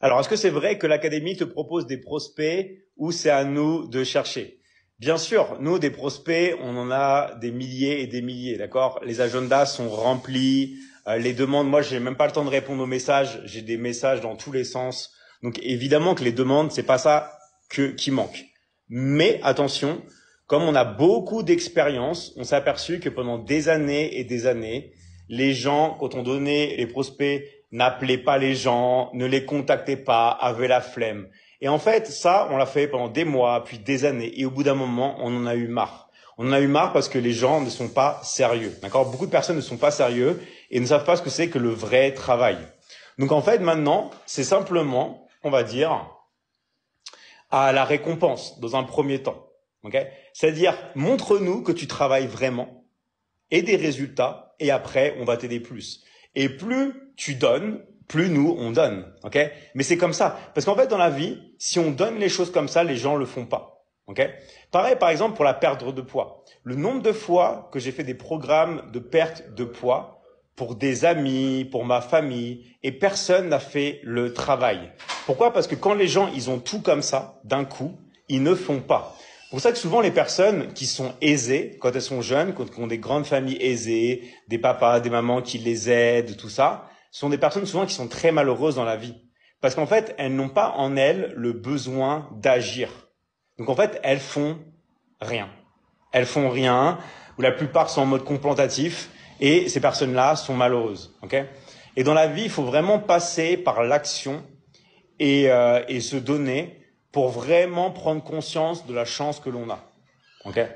Alors, est-ce que c'est vrai que l'académie te propose des prospects ou c'est à nous de chercher? Bien sûr, nous, des prospects, on en a des milliers et des milliers, d'accord? Les agendas sont remplis, les demandes, moi, j'ai même pas le temps de répondre aux messages, j'ai des messages dans tous les sens. Donc, évidemment que les demandes, c'est pas ça qui manque. Mais attention, comme on a beaucoup d'expérience, on s'est aperçu que pendant des années et des années, les gens, quand on donnait les prospects, n'appelaient pas les gens, ne les contactaient pas, avaient la flemme. Et en fait, ça, on l'a fait pendant des mois, puis des années. Et au bout d'un moment, on en a eu marre. On en a eu marre parce que les gens ne sont pas sérieux. D'accord? Beaucoup de personnes ne sont pas sérieux et ne savent pas ce que c'est que le vrai travail. Donc en fait, maintenant, c'est simplement, on va dire, à la récompense dans un premier temps. Okay? C'est-à-dire, montre-nous que tu travailles vraiment et des résultats et après, on va t'aider plus. Et plus tu donnes, plus nous, on donne. Okay? Mais c'est comme ça. Parce qu'en fait, dans la vie, si on donne les choses comme ça, les gens le font pas. Okay? Pareil, par exemple, pour la perte de poids. Le nombre de fois que j'ai fait des programmes de perte de poids pour des amis, pour ma famille, et personne n'a fait le travail. Pourquoi? Parce que quand les gens, ils ont tout comme ça, d'un coup, ils ne font pas. C'est pour ça que souvent les personnes qui sont aisées, quand elles sont jeunes, quand ont des grandes familles aisées, des papas, des mamans qui les aident, tout ça, sont des personnes souvent qui sont très malheureuses dans la vie. Parce qu'en fait, elles n'ont pas en elles le besoin d'agir. Donc en fait, elles font rien. Elles font rien, ou la plupart sont en mode contemplatif, et ces personnes-là sont malheureuses. Okay? Et dans la vie, il faut vraiment passer par l'action et se donner pour vraiment prendre conscience de la chance que l'on a. Okay?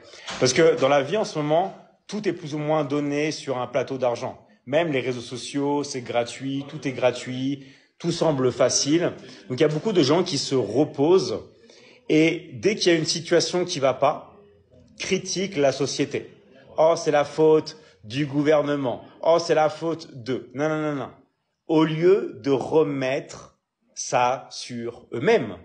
Parce que dans la vie, en ce moment, tout est plus ou moins donné sur un plateau d'argent. Même les réseaux sociaux, c'est gratuit, tout est gratuit, tout semble facile. Donc il y a beaucoup de gens qui se reposent et dès qu'il y a une situation qui va pas, critiquent la société. Oh, c'est la faute du gouvernement. Oh, c'est la faute de... Non, non, non, non. Au lieu de remettre ça sur eux-mêmes.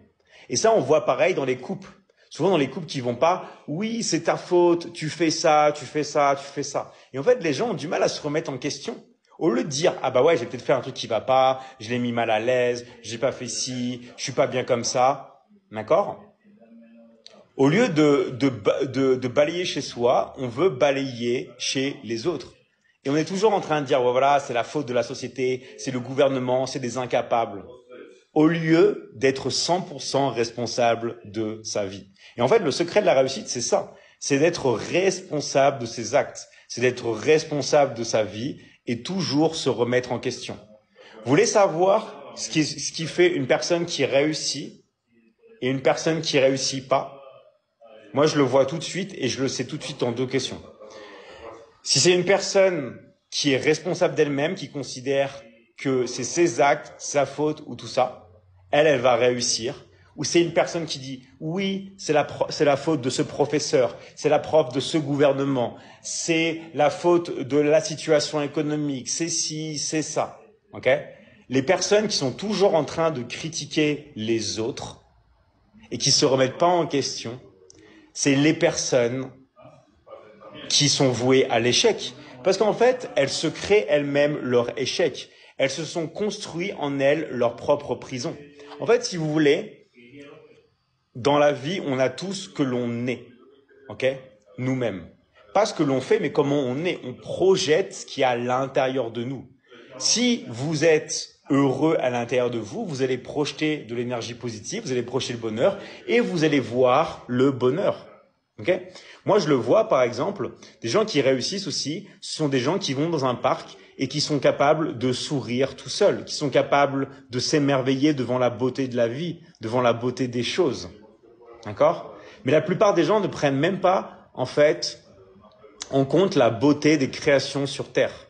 Et ça, on voit pareil dans les couples. Souvent dans les couples qui vont pas, oui, c'est ta faute, tu fais ça, tu fais ça, tu fais ça. Et en fait, les gens ont du mal à se remettre en question. Au lieu de dire, ah bah ouais, j'ai peut-être fait un truc qui va pas, je l'ai mis mal à l'aise, j'ai pas fait ci, je suis pas bien comme ça. D'accord? Au lieu de balayer chez soi, on veut balayer chez les autres. Et on est toujours en train de dire, ouais, voilà, c'est la faute de la société, c'est le gouvernement, c'est des incapables. Au lieu d'être 100% responsable de sa vie. Et en fait, le secret de la réussite, c'est ça. C'est d'être responsable de ses actes. C'est d'être responsable de sa vie et toujours se remettre en question. Vous voulez savoir ce qui fait une personne qui réussit et une personne qui réussit pas? Moi, je le vois tout de suite et je le sais tout de suite en deux questions. Si c'est une personne qui est responsable d'elle-même, qui considère que c'est ses actes, sa faute ou tout ça, elle va réussir. Ou c'est une personne qui dit, oui, c'est la faute de ce professeur, c'est la faute de ce gouvernement, c'est la faute de la situation économique, c'est ci, c'est ça. Okay? Les personnes qui sont toujours en train de critiquer les autres et qui se remettent pas en question, c'est les personnes qui sont vouées à l'échec. Parce qu'en fait, elles se créent elles-mêmes leur échec. Elles se sont construites en elles leur propre prison. En fait, si vous voulez, dans la vie, on a tout ce que l'on est. Okay? Nous-mêmes. Pas ce que l'on fait, mais comment on est. On projette ce qui est à l'intérieur de nous. Si vous êtes heureux à l'intérieur de vous, vous allez projeter de l'énergie positive, vous allez projeter le bonheur et vous allez voir le bonheur. Okay? Moi, je le vois, par exemple, des gens qui réussissent aussi, ce sont des gens qui vont dans un parc et qui sont capables de sourire tout seuls, qui sont capables de s'émerveiller devant la beauté de la vie, devant la beauté des choses. D'accord? Mais la plupart des gens ne prennent même pas, en fait, en compte la beauté des créations sur Terre.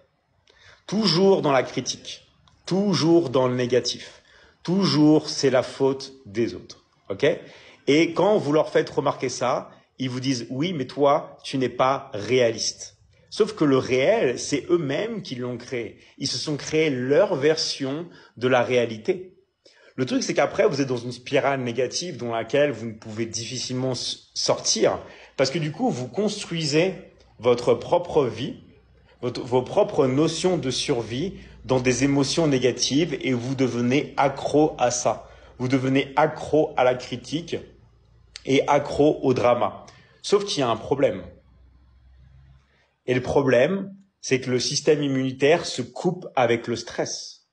Toujours dans la critique, toujours dans le négatif, toujours c'est la faute des autres. Okay? Et quand vous leur faites remarquer ça, ils vous disent, oui, mais toi, tu n'es pas réaliste. Sauf que le réel, c'est eux-mêmes qui l'ont créé. Ils se sont créés leur version de la réalité. Le truc, c'est qu'après, vous êtes dans une spirale négative dans laquelle vous ne pouvez difficilement sortir. Parce que du coup, vous construisez votre propre vie vos propres notions de survie dans des émotions négatives et vous devenez accro à ça. Vous devenez accro à la critique et accro au drama. Sauf qu'il y a un problème. Et le problème, c'est que le système immunitaire se coupe avec le stress.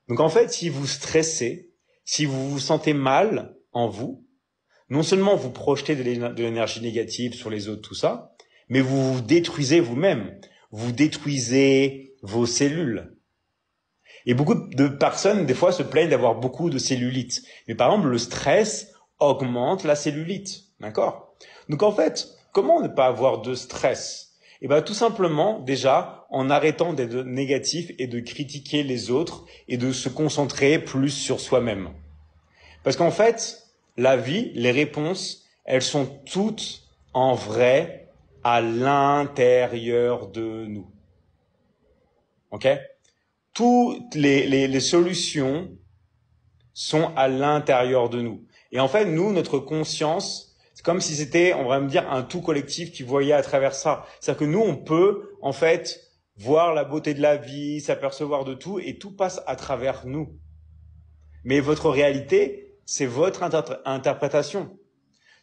Donc en fait, si vous stressez, si vous vous sentez mal en vous, non seulement vous projetez de l'énergie négative sur les autres, tout ça, mais vous vous détruisez vous-même. Vous détruisez vos cellules. Et beaucoup de personnes, des fois, se plaignent d'avoir beaucoup de cellulite. Mais par exemple, le stress augmente la cellulite. D'accord? Donc en fait, comment ne pas avoir de stress? Eh bien, tout simplement, déjà, en arrêtant d'être négatif et de critiquer les autres et de se concentrer plus sur soi-même. Parce qu'en fait, la vie, les réponses, elles sont toutes en vrai à l'intérieur de nous. Ok? Toutes les solutions sont à l'intérieur de nous. Et en fait, nous, notre conscience, c'est comme si c'était, on va me dire, un tout collectif qui voyait à travers ça. C'est-à-dire que nous, on peut, en fait, voir la beauté de la vie, s'apercevoir de tout, et tout passe à travers nous. Mais votre réalité, c'est votre interprétation.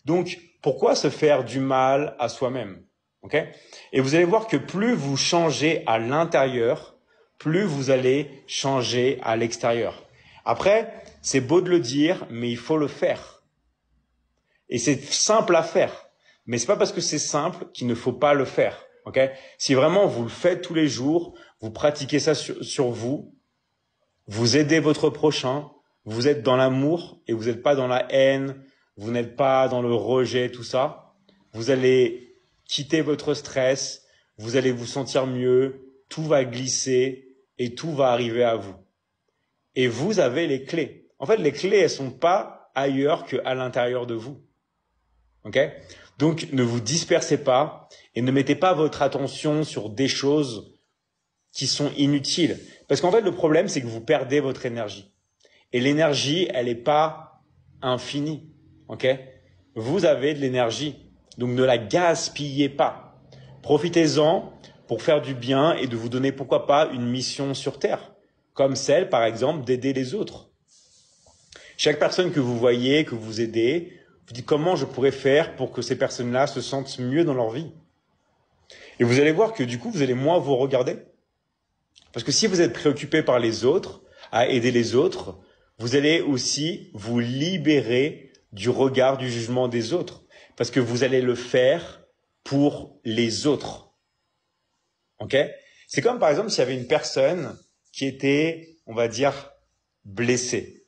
Donc, pourquoi se faire du mal à soi-même? Okay? Et vous allez voir que plus vous changez à l'intérieur, plus vous allez changer à l'extérieur. Après, c'est beau de le dire, mais il faut le faire. Et c'est simple à faire. Mais c'est pas parce que c'est simple qu'il ne faut pas le faire. Okay? Si vraiment vous le faites tous les jours, vous pratiquez ça sur vous, vous aidez votre prochain, vous êtes dans l'amour et vous n'êtes pas dans la haine, vous n'êtes pas dans le rejet, tout ça, vous allez quitter votre stress, vous allez vous sentir mieux, tout va glisser et tout va arriver à vous. Et vous avez les clés. En fait, les clés, elles sont pas ailleurs qu'à l'intérieur de vous. Ok? Donc, ne vous dispersez pas et ne mettez pas votre attention sur des choses qui sont inutiles. Parce qu'en fait, le problème, c'est que vous perdez votre énergie. Et l'énergie, elle n'est pas infinie. Ok? Vous avez de l'énergie. Donc, ne la gaspillez pas. Profitez-en pour faire du bien et de vous donner, pourquoi pas, une mission sur Terre. Comme celle, par exemple, d'aider les autres. Chaque personne que vous voyez, que vous aidez, vous dites comment je pourrais faire pour que ces personnes-là se sentent mieux dans leur vie. Et vous allez voir que du coup, vous allez moins vous regarder. Parce que si vous êtes préoccupé par les autres, à aider les autres, vous allez aussi vous libérer du regard, du jugement des autres. Parce que vous allez le faire pour les autres. Ok? C'est comme par exemple s'il y avait une personne qui était, on va dire, blessée.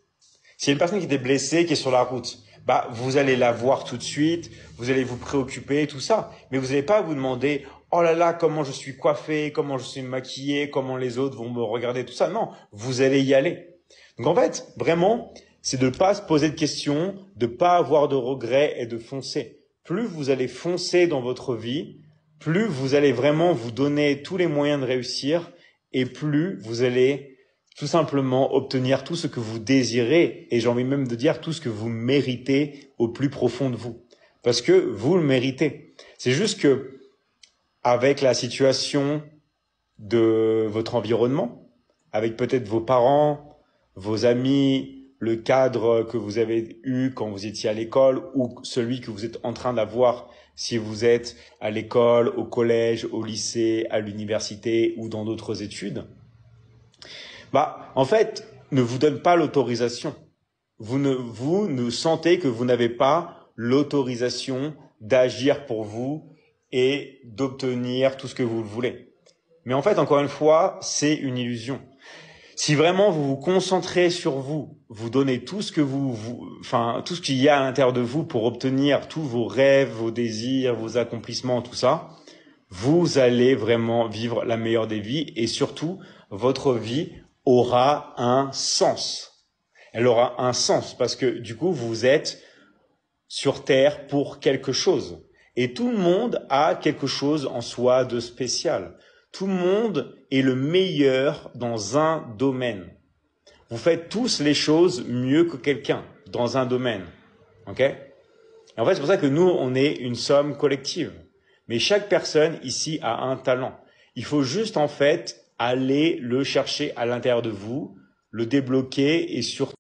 S'il y a une personne qui était blessée, qui est sur la route, bah, vous allez la voir tout de suite, vous allez vous préoccuper, tout ça. Mais vous n'allez pas vous demander, oh là là, comment je suis coiffé, comment je suis maquillé, comment les autres vont me regarder, tout ça. Non, vous allez y aller. Donc en fait, vraiment, c'est de ne pas se poser de questions, de ne pas avoir de regrets et de foncer. Plus vous allez foncer dans votre vie, plus vous allez vraiment vous donner tous les moyens de réussir et plus vous allez tout simplement obtenir tout ce que vous désirez et j'ai envie même de dire tout ce que vous méritez au plus profond de vous. Parce que vous le méritez. C'est juste que avec la situation de votre environnement, avec peut-être vos parents, vos amis, le cadre que vous avez eu quand vous étiez à l'école ou celui que vous êtes en train d'avoir si vous êtes à l'école, au collège, au lycée, à l'université ou dans d'autres études, bah, en fait, ne vous donne pas l'autorisation. Vous ne sentez que vous n'avez pas l'autorisation d'agir pour vous et d'obtenir tout ce que vous voulez. Mais en fait, encore une fois, c'est une illusion. Si vraiment vous vous concentrez sur vous, vous donnez tout ce que tout ce qu'il y a à l'intérieur de vous pour obtenir tous vos rêves, vos désirs, vos accomplissements, tout ça, vous allez vraiment vivre la meilleure des vies et surtout, votre vie aura un sens. Elle aura un sens parce que du coup, vous êtes sur Terre pour quelque chose. Et tout le monde a quelque chose en soi de spécial. Tout le monde est le meilleur dans un domaine. Vous faites tous les choses mieux que quelqu'un dans un domaine. Ok? Et en fait, c'est pour ça que nous, on est une somme collective. Mais chaque personne ici a un talent. Il faut juste en fait aller le chercher à l'intérieur de vous, le débloquer et surtout